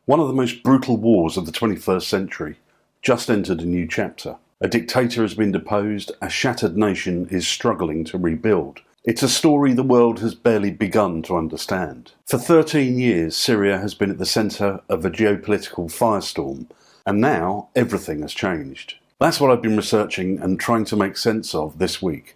One of the most brutal wars of the 21st century just entered a new chapter. A dictator has been deposed, a shattered nation is struggling to rebuild. It's a story the world has barely begun to understand. For 13 years, Syria has been at the centre of a geopolitical firestorm, and now everything has changed. That's what I've been researching and trying to make sense of this week.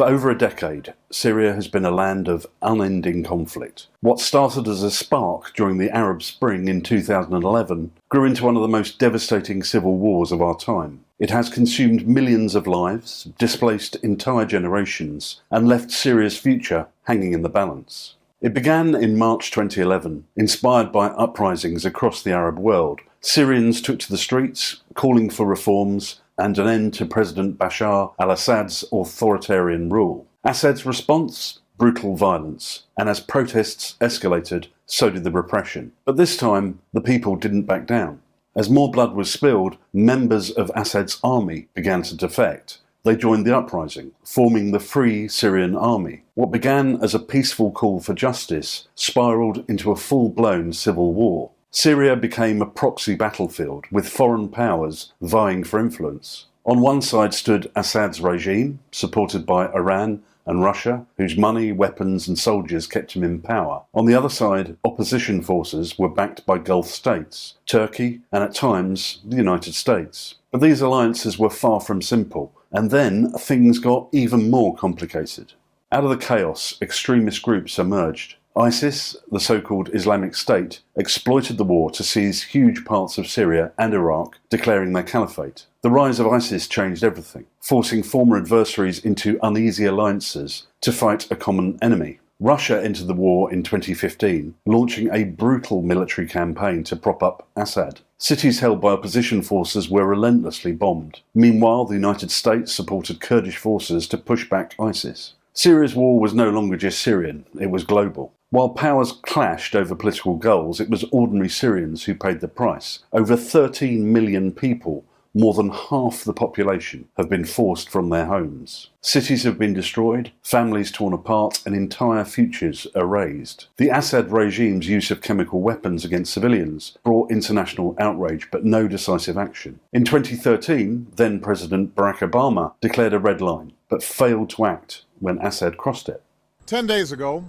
For over a decade, Syria has been a land of unending conflict. What started as a spark during the Arab Spring in 2011 grew into one of the most devastating civil wars of our time. It has consumed millions of lives, displaced entire generations, and left Syria's future hanging in the balance. It began in March 2011, inspired by uprisings across the Arab world. Syrians took to the streets, calling for reforms and an end to President Bashar al-Assad's authoritarian rule. Assad's response? Brutal violence. And as protests escalated, so did the repression. But this time, the people didn't back down. As more blood was spilled, members of Assad's army began to defect. They joined the uprising, forming the Free Syrian Army. What began as a peaceful call for justice spiraled into a full-blown civil war. Syria became a proxy battlefield, with foreign powers vying for influence. On one side stood Assad's regime, supported by Iran and Russia, whose money, weapons and soldiers kept him in power. On the other side, opposition forces were backed by Gulf states, Turkey and at times the United States. But these alliances were far from simple, and then things got even more complicated. Out of the chaos, extremist groups emerged. ISIS, the so-called Islamic State, exploited the war to seize huge parts of Syria and Iraq, declaring their caliphate. The rise of ISIS changed everything, forcing former adversaries into uneasy alliances to fight a common enemy. Russia entered the war in 2015, launching a brutal military campaign to prop up Assad. Cities held by opposition forces were relentlessly bombed. Meanwhile, the United States supported Kurdish forces to push back ISIS. Syria's war was no longer just Syrian, it was global. While powers clashed over political goals, it was ordinary Syrians who paid the price. Over 13 million people, more than half the population, have been forced from their homes. Cities have been destroyed, families torn apart, and entire futures erased. The Assad regime's use of chemical weapons against civilians brought international outrage, but no decisive action. In 2013, then President Barack Obama declared a red line, but failed to act when Assad crossed it. 10 days ago,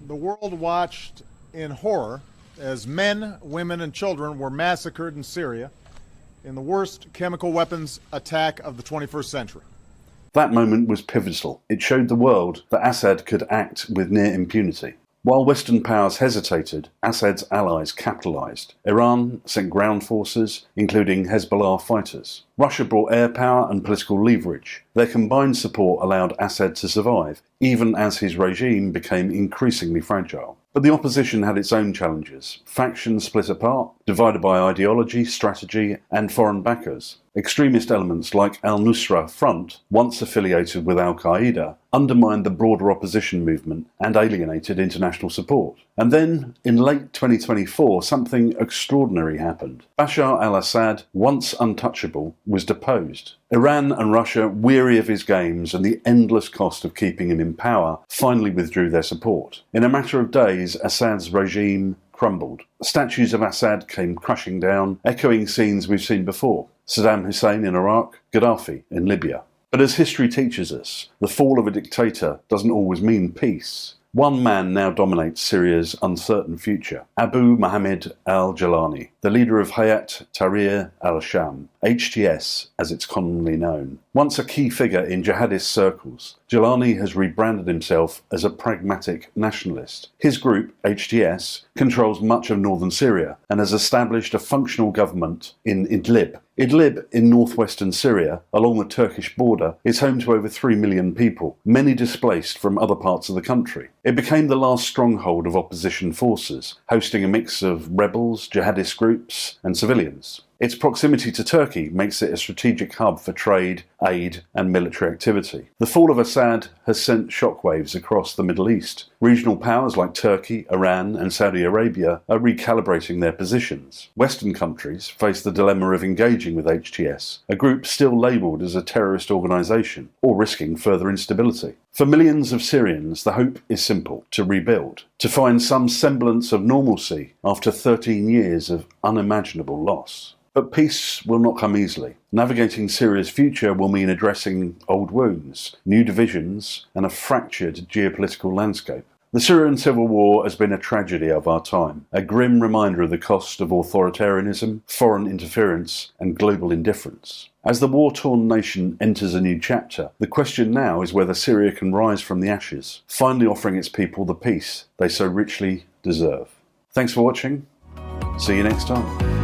the world watched in horror as men, women, and children were massacred in Syria in the worst chemical weapons attack of the 21st century. That moment was pivotal. It showed the world that Assad could act with near impunity. While Western powers hesitated, Assad's allies capitalized. Iran sent ground forces, including Hezbollah fighters. Russia brought air power and political leverage. Their combined support allowed Assad to survive, even as his regime became increasingly fragile. But the opposition had its own challenges. Factions split apart, divided by ideology, strategy, and foreign backers. Extremist elements like al-Nusra Front, once affiliated with al-Qaeda, undermined the broader opposition movement and alienated international support. And then, in late 2024, something extraordinary happened. Bashar al-Assad, once untouchable, was deposed. Iran and Russia, weary of his games and the endless cost of keeping him in power, finally withdrew their support. In a matter of days, Assad's regime crumbled. Statues of Assad came crashing down, echoing scenes we've seen before. Saddam Hussein in Iraq, Gaddafi in Libya. But as history teaches us, the fall of a dictator doesn't always mean peace. One man now dominates Syria's uncertain future, Abu Mohammed al-Jilani, the leader of Hay'at Tahrir al-Sham, HTS as it's commonly known. Once a key figure in jihadist circles, Jilani has rebranded himself as a pragmatic nationalist. His group, HTS, controls much of northern Syria and has established a functional government in Idlib. Idlib, in northwestern Syria, along the Turkish border, is home to over 3 million people, many displaced from other parts of the country. It became the last stronghold of opposition forces, hosting a mix of rebels, jihadist groups, and civilians. Its proximity to Turkey makes it a strategic hub for trade, aid, and military activity. The fall of Assad has sent shockwaves across the Middle East, Regional powers like Turkey, Iran and Saudi Arabia are recalibrating their positions. Western countries face the dilemma of engaging with HTS, a group still labelled as a terrorist organisation, or risking further instability. For millions of Syrians, the hope is simple: to rebuild, to find some semblance of normalcy after 13 years of unimaginable loss. But peace will not come easily. Navigating Syria's future will mean addressing old wounds, new divisions, and a fractured geopolitical landscape. The Syrian civil war has been a tragedy of our time, a grim reminder of the cost of authoritarianism, foreign interference, and global indifference. As the war-torn nation enters a new chapter, the question now is whether Syria can rise from the ashes, finally offering its people the peace they so richly deserve. Thanks for watching. See you next time.